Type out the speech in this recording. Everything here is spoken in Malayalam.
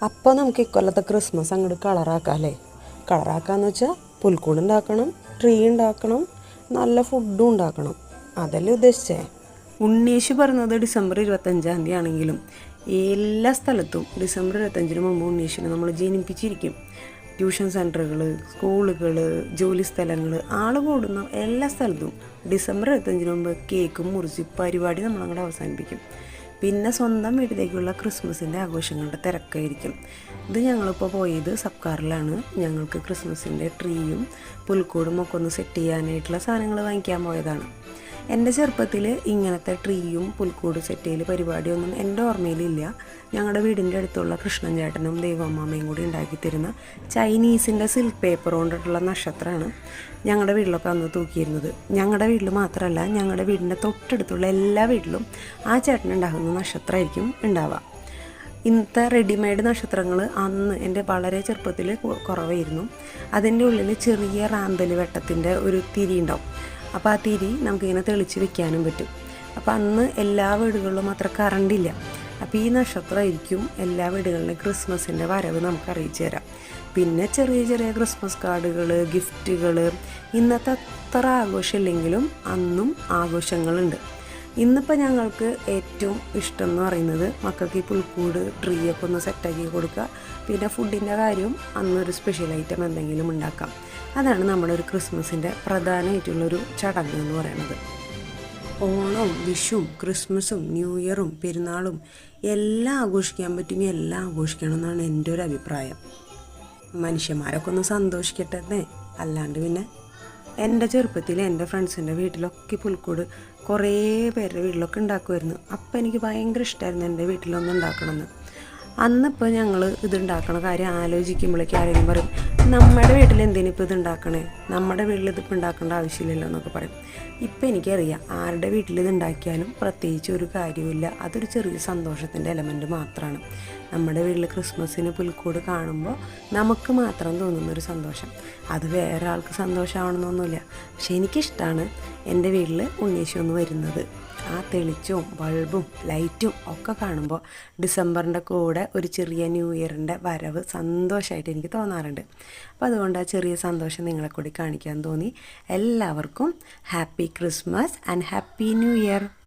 അപ്പോൾ നമുക്ക് ഇക്കൊല്ലത്തെ ക്രിസ്മസ് അങ്ങോട്ട് കളറാക്കാം അല്ലേ. കളറാക്കാന്ന് വെച്ചാൽ പുൽക്കൂട് ഉണ്ടാക്കണം, ട്രീ ഉണ്ടാക്കണം, നല്ല ഫുഡും ഉണ്ടാക്കണം. അതല്ലേ ഉദ്ദേശിച്ചേ. ഉണ്ണീശു പറഞ്ഞത് ഡിസംബർ 25 ആണെങ്കിലും എല്ലാ സ്ഥലത്തും ഡിസംബർ 25 മുമ്പ് ഉണ്ണീശുവിനെ നമ്മൾ ജനിപ്പിച്ചിരിക്കും. ട്യൂഷൻ സെൻറ്ററുകൾ, സ്കൂളുകൾ, ജോലി സ്ഥലങ്ങൾ, ആൾ കൂടുന്ന എല്ലാ സ്ഥലത്തും ഡിസംബർ 25 മുമ്പ് കേക്കും മുറിച്ച് പരിപാടി നമ്മളങ്ങോട്ട് അവസാനിപ്പിക്കും. പിന്നെ സ്വന്തം വീട്ടിലേക്കുള്ള ക്രിസ്മസിൻ്റെ ആഘോഷങ്ങളുടെ തിരക്കായിരിക്കും. ഇത് ഞങ്ങളിപ്പോൾ പോയത് സബ്കാറിലാണ്. ഞങ്ങൾക്ക് ക്രിസ്മസിൻ്റെ ട്രീയും പുൽക്കൂടും ഒക്കെ ഒന്ന് സെറ്റ് ചെയ്യാനായിട്ടുള്ള സാധനങ്ങൾ വാങ്ങിക്കാൻ പോയതാണ്. എൻ്റെ ചെറുപ്പത്തിൽ ഇങ്ങനത്തെ ട്രീയും പുൽക്കൂട് സെറ്റ് ചെയ്യൽ പരിപാടിയൊന്നും എൻ്റെ ഓർമ്മയിലില്ല. ഞങ്ങളുടെ വീടിൻ്റെ അടുത്തുള്ള കൃഷ്ണൻ ചേട്ടനും ദൈവമ്മാമ്മയും കൂടി ഉണ്ടാക്കി തരുന്ന ചൈനീസിൻ്റെ സിൽക്ക് പേപ്പർ കൊണ്ടിട്ടുള്ള നക്ഷത്രമാണ് ഞങ്ങളുടെ വീട്ടിലൊക്കെ അന്ന് തൂക്കിയിരുന്നത്. ഞങ്ങളുടെ വീട്ടിൽ മാത്രമല്ല, ഞങ്ങളുടെ വീടിൻ്റെ തൊട്ടടുത്തുള്ള എല്ലാ വീട്ടിലും ആ ചേട്ടൻ ഉണ്ടാകുന്ന നക്ഷത്രമായിരിക്കും ഉണ്ടാവുക. ഇന്നത്തെ റെഡിമെയ്ഡ് നക്ഷത്രങ്ങൾ അന്ന് എൻ്റെ വളരെ ചെറുപ്പത്തിൽ കുറവായിരുന്നു. അതിൻ്റെ ഉള്ളിൽ ചെറിയ റാന്തൽ വെട്ടത്തിൻ്റെ ഒരു തിരി ഉണ്ടാവും. അപ്പോൾ ആ തിരി നമുക്കിങ്ങനെ തെളിച്ച് വെക്കാനും പറ്റും. അപ്പോൾ അന്ന് എല്ലാ വീടുകളിലും അത്ര കറണ്ടില്ല. അപ്പോൾ ഈ നക്ഷത്രമായിരിക്കും എല്ലാ വീടുകളിലും ക്രിസ്മസിൻ്റെ വരവ് നമുക്ക് അറിയിച്ചു തരാം. പിന്നെ ചെറിയ ചെറിയ ക്രിസ്മസ് കാർഡുകൾ, ഗിഫ്റ്റുകൾ. ഇന്നത്തെ അത്ര ആഘോഷമില്ലെങ്കിലും അന്നും ആഘോഷങ്ങളുണ്ട്. ഇന്നിപ്പോൾ ഞങ്ങൾക്ക് ഏറ്റവും ഇഷ്ടം എന്ന് പറയുന്നത് മക്കൾക്ക് ഈ പുൽക്കൂട് ട്രീ ഒക്കെ ഒന്ന് സെറ്റാക്കി കൊടുക്കുക. പിന്നെ ഫുഡിൻ്റെ കാര്യവും അന്നൊരു സ്പെഷ്യൽ ഐറ്റം എന്തെങ്കിലും ഉണ്ടാക്കാം. അതാണ് നമ്മുടെ ഒരു ക്രിസ്മസിൻ്റെ പ്രധാനമായിട്ടുള്ളൊരു ചടങ്ങ് എന്ന് പറയുന്നത്. ഓണവും വിഷുവും ക്രിസ്മസും ന്യൂ ഇയറും പെരുന്നാളും എല്ലാം ആഘോഷിക്കാൻ പറ്റുമെങ്കിൽ എല്ലാം ആഘോഷിക്കണം എന്നാണ് എൻ്റെ ഒരു അഭിപ്രായം. മനുഷ്യന്മാരൊക്കെ ഒന്ന് സന്തോഷിക്കട്ടെ. അല്ലാണ്ട് പിന്നെ എൻ്റെ ചെറുപ്പത്തിൽ എൻ്റെ ഫ്രണ്ട്സിൻ്റെ വീട്ടിലൊക്കെ പുൽക്കൂട് കുറേ പേരുടെ വീട്ടിലൊക്കെ ഉണ്ടാക്കുമായിരുന്നു. അപ്പോൾ എനിക്ക് ഭയങ്കര ഇഷ്ടമായിരുന്നു എൻ്റെ വീട്ടിലൊന്നും ഉണ്ടാക്കണമെന്ന്. അന്നിപ്പോൾ ഞങ്ങൾ ഇതുണ്ടാക്കണ കാര്യം ആലോചിക്കുമ്പോഴേക്കും ആരെങ്കിലും പറയും, നമ്മുടെ വീട്ടിൽ എന്തിനിപ്പോൾ ഇത് ഉണ്ടാക്കണേ, നമ്മുടെ വീട്ടിൽ ഇതിപ്പോൾ ഉണ്ടാക്കേണ്ട ആവശ്യമില്ലല്ലോ എന്നൊക്കെ പറയും. ഇപ്പം എനിക്കറിയാം, ആരുടെ വീട്ടിൽ ഇത് ഉണ്ടാക്കിയാലും പ്രത്യേകിച്ച് ഒരു കാര്യമില്ല. അതൊരു ചെറിയ സന്തോഷത്തിൻ്റെ എലമെൻറ്റ് മാത്രമാണ്. നമ്മുടെ വീട്ടിൽ ക്രിസ്മസിന് പുൽക്കൂട് കാണുമ്പോൾ നമുക്ക് മാത്രം തോന്നുന്നൊരു സന്തോഷം. അത് വേറെ ആൾക്ക് സന്തോഷമാവണമെന്നൊന്നുമില്ല. പക്ഷെ എനിക്കിഷ്ടമാണ് എൻ്റെ വീട്ടിൽ ഉണ്ണീശു ഒന്ന് വരുന്നത്. ആ തെളിച്ചവും ബൾബും ലൈറ്റും ഒക്കെ കാണുമ്പോൾ ഡിസംബറിൻ്റെ കൂടെ ഒരു ചെറിയ ന്യൂ ഇയറിൻ്റെ വരവ് സന്തോഷമായിട്ട് എനിക്ക് തോന്നാറുണ്ട്. അപ്പോൾ അതുകൊണ്ട് ആ ചെറിയ സന്തോഷം നിങ്ങളെ കൂടി കാണിക്കാൻ തോന്നി. എല്ലാവർക്കും happy Christmas and happy new year.